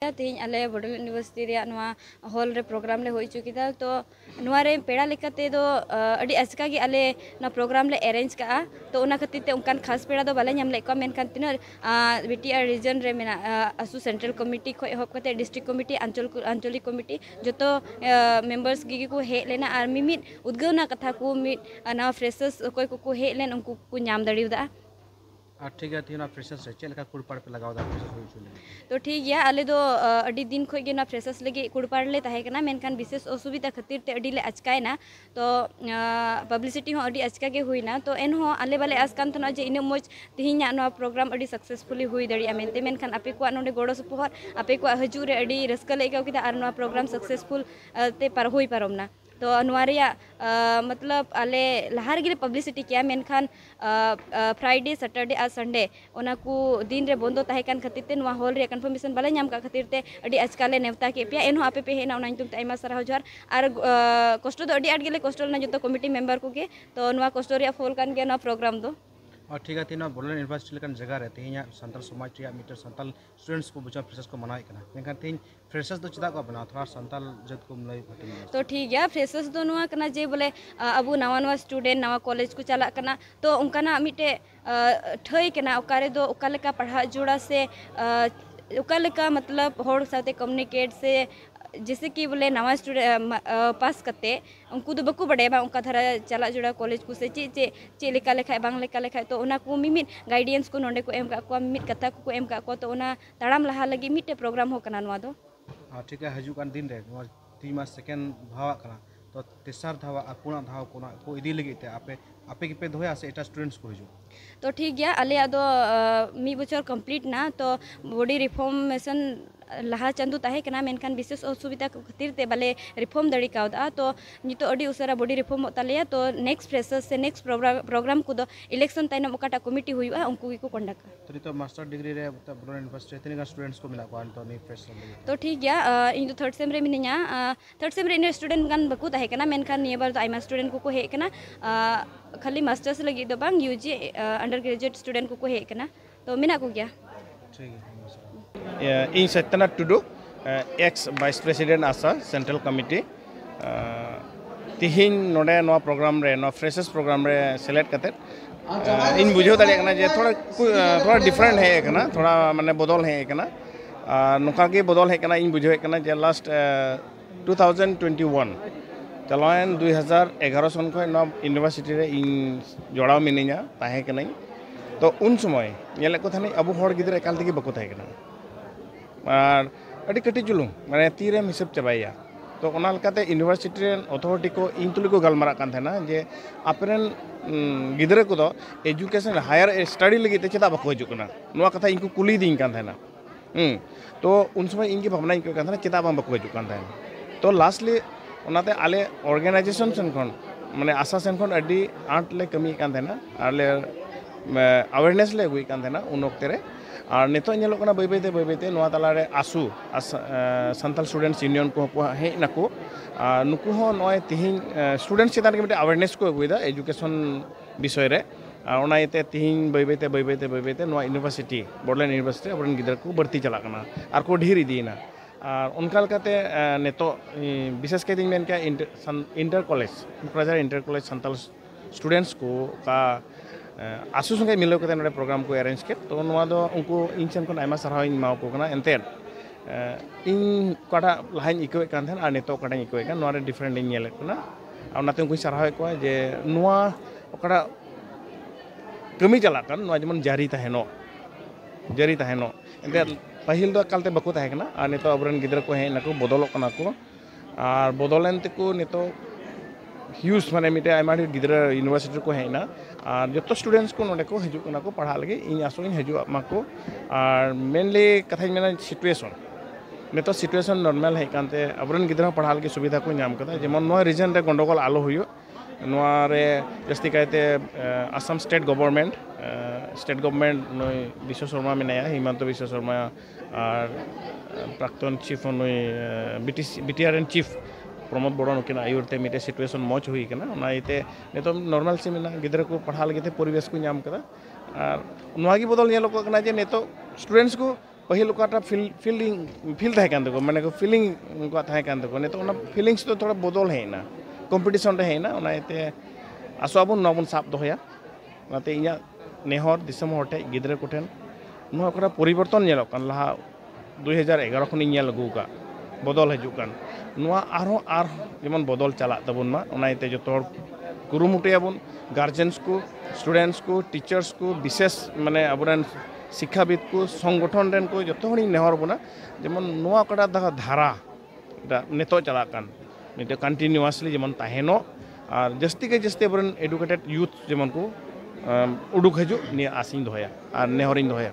तेज आले Badol university hall रे programme ले होई चुकी था तो नुआरे पेड़ा लेकाते दो अड़ी आचका गे आले ना प्रोग्राम ले अरेंज का तो उना खातिर ते उनकान खास पेड़ा दो बाले ñam ले को मेनखान तिना बीटीआर रीजन रे मेना आसु सेंट्रल कमिटी खो एहब कते डिस्ट्रिक्ट कमिटी आंचलिक कमिटी जतो मेंबर्स गी को हे लेना आर मिमित उद्गवना कथा को मिट ना फ्रेशर्स कोई को हे लेन उनको को ñam दड़िउदा ठीक है थी ना फ्रेशर्स से चल का कुड़पाड़ पे लगाओ दा फ्रेशर्स होई चुले तो ठीक है आले दो अड़ी दिन खोई गे ना फ्रेशर्स लगे कुड़पाड़ ले ताहे कना मेनखान विशेष असुविधा खातिर ते अड़ी ले अचकायना तो पब्लिसिटी हो अड़ी अचका गे हुईना तो एन हो आले बाले आसकान थना जे इन मोज तिहिना नो प्रोग्राम अड़ी सक्सेसफुली हुई दड़ी मेनते मेनखान आपे को नोडे गोड़ो सपोहर आपे को हजू रे अड़ी रस्का ले गाव किदा आर नो प्रोग्राम सक्सेसफुल ते पर हुई पारमना तो अनुवारिया मतलब आले लहार गिरे पब्लिसिटी किया मेनखान फ्राइडे सैटरडे और संडे ओना को दिन रे बंदो ताहे कान खातिर ते नवा हॉल रे कन्फर्मेशन बाले ñam का खातिर ते अडी आजकाले नेवता के पिया एनहो आपे पे हेना ओना तुम ताइमा सराह जोहार आर कष्ट दो अडी आट गेले कष्ट ना जतो कमिटी मेंबर को के तो नवा कष्ट रे फॉल कान के ना प्रोग्राम दो और ठीक है तीना बडोल यूनिवर्सिटी लेकन जगह रे तेहिया संताल समाज रे मीटर संताल स्टूडेंट्स को बुझा फ्रेशर्स को मनाई कना मेनखान तेन फ्रेशर्स दो चिदा को बना थोड़ा संताल जत को लई फटिन तो ठीक है फ्रेशर्स दो नवा कना जे बोले अबु नवा नवा स्टूडेंट नवा कॉलेज को चला कना तो उनकाना मिटे ठई कना ओकारे दो ओकालेका पढ़ा जोड़ा से ओकालेका मतलब होड़ साथे कम्युनिकेट से जैसे कि बोले नवा स्टूडेंट पास करते उनको तो बको बड़े बा उनका धरा चला जुड़ा कॉलेज को से चे लेका लेखा बांग लेका लेखा तो उना को मिमित गाइडेंस को नोंडे को एम का को मिमित कथा को एम का को तो उना ताड़ाम लहा लगी मिटे प्रोग्राम हो कना नवा दो ठीक है हजू कान दिन रे तीमा सेकेंड भावा कना तो तेसार धावा आ पुना धाव कोना को इदी लगी ते आपे आपे के पे दोया से एटा स्टूडेंट्स को हजू तो ठीक गया आले आदो मी बचर कंप्लीट ना तो बॉडी रिफॉर्मेशन लहा चंदू ताहे कना मेनखान विशेष असुविधा खातिर ते बाले रिफॉर्म दड़ी कावदा तो नितो अडी उसरा बॉडी रिफॉर्म होतालिया तो नेक्स्ट फ्रेशर्स से नेक्स्ट प्रोग्राम को दो इलेक्शन ताइनम ओकाटा कमिटी हुआ उनको को कंडक्ट तो नितो मास्टर डिग्री रे बडोल यूनिवर्सिटी तिनगा स्टूडेंट्स को मिला को तो नहीं फ्रेशर तो ठीक गया इन थर्ड सेम रे मिनिया थर्ड सेम रे इन स्टूडेंट गान बकु ताहे कना मेनखान निया बार तो आइमा स्टूडेंट को हे कना खाली मास्टर्स लगी दो बांग यूजी अंडर ग्रेजुएट स्टूडेंट को हे कना तो मिना को गया ठीक है इन Satyanath Tudu ex vice president आसा सेंट्रल कमिटी तिहिन नोडे नो प्रोग्राम रे नो फ्रेशर्स प्रोग्राम रे सेलेक्ट करते इन बुझो दाले कना जे थोड़ा डिफरेंट है कना थोड़ा माने बदल है कना नुका के बदल है कना इन बुझो है कना जे लास्ट 2021 चलायन 2011 सन को नो यूनिवर्सिटी रे इन जोड़ाव मिनिया ताहे कना तो उन समय नेले को थाने अबु हर गिदरे एकाल तक बको थाहे कना और अड़ी कटी चुलूँ माने तीरे हिसाब चाबाया तो यूनिवर्सिटी अथॉरिटी को इन तुली को गलमारा ना जे आपरेन गिदरे को दो एजुकेशन हायर स्टडी लगी ते चेदा बको हजुकना नुआ कथा इनको कुली दीन कान थाना तो उन समय इनकी भावना इनको कान थाना चेदा बको हजुकन थाना तो लास्टली ओनाते आले ऑर्गेनाइजेशन सेन खन माने आशा सेन खन अड़ी आठ ले कमी कान थाना आले अवेयरनेस ले हुई कान थाना उन वक्त रे और नितो नेलोकना बै बैते नोआ तलारे आसु संताल स्टूडेंट्स यूनियन को हे नाको नुकु हो नय तिहिन स्टूडेंट्स चितान के अवेयरनेस को अगुइदा एजुकेशन विषय रे ओनाइते तिहिन बै बैते नोआ यूनिवर्सिटी बडोलेंड यूनिवर्सिटी अबरन गिदर को बढ़ती चला कना आर को ढेर इदीना और उनका लकाते नेतो विशेष के दिन मेन क्या इंटर कॉलेज प्रजार इंटर कॉलेज संताल स्टूडेंट्स को का आसु संगे मिलो कते नोडे प्रोग्राम को अरेंज के तो नोआ दो उनको इन सेन कोन आइमा सरहाव इन माव को कना एनते इन काटा लाइन इको कान थन आ नेतो काटा इको कान नोरे डिफरेंट इन नेले कना आ नाते उनको सरहाव को जे नोआ ओकड़ा कमी चला कान नोआ जमन जारी ताहेनो एनते पहिल दो कालते बको ताहे कना आ नेतो अबरन गिदर को हे नको बदलो कना को और बदलेन ते को नेतो ह्यूज माने मिटे आइमा गिदर यूनिवर्सिटी को हेना और जो स्टूडेंट्स को नोडे को हजू को पढ़ा लगे इन आसो इन हजू माको और मेनली कथा मेना सिचुएशन नेतो सिचुएशन नॉर्मल है कानते अबरन गिदर पढ़ा लगे सुविधा को नाम कदा जेमन नो रीजन रे गंडगोल आलो हुयो नोआ रे जस्ती कहते असम स्टेट गवर्नमेंट नय विश्व शर्मा मेनाया हिमंत विश्व शर्मा और प्राक्तन चीफ नय बीटीआर चीफ प्रमोद बड़ो नुकिन आयुरते मिटे सिचुएशन मौज हुई कना ओनाइते नेतो नॉर्मल से मिना गिदर को पढ़ा लगे थे परिवेश को नाम कदा और नोआगी बदल नेलो को कना जे नेतो स्टूडेंट्स को पहल का फील तक माने को फीलिंग तक नितो फीलिंग्स तो थोड़ा बदल हेना कम्पिटिशन हेना आसोबन नबन साब दोया इन नेहर दिसम हटे गिद्रे कोठेन परिवर्तन लहा 2011 खन लगूका बदल हजुकान जेमन बदल चला तबना जो कुरुमुटेबन गार्जेन्स को स्टूडेंट्स को टीचर्स को विशेष माने अब शिक्षाविद को संगठन रेन को जो नेहर बना जेमन धारा नेत चलाकान कंटिन्यूअसली जेमन तहनो और जस्ती के जस्ती अब एडुकेटेड यूथ जेमन को उडुक हजू नि आसिन दोया और नेहरिन दोया।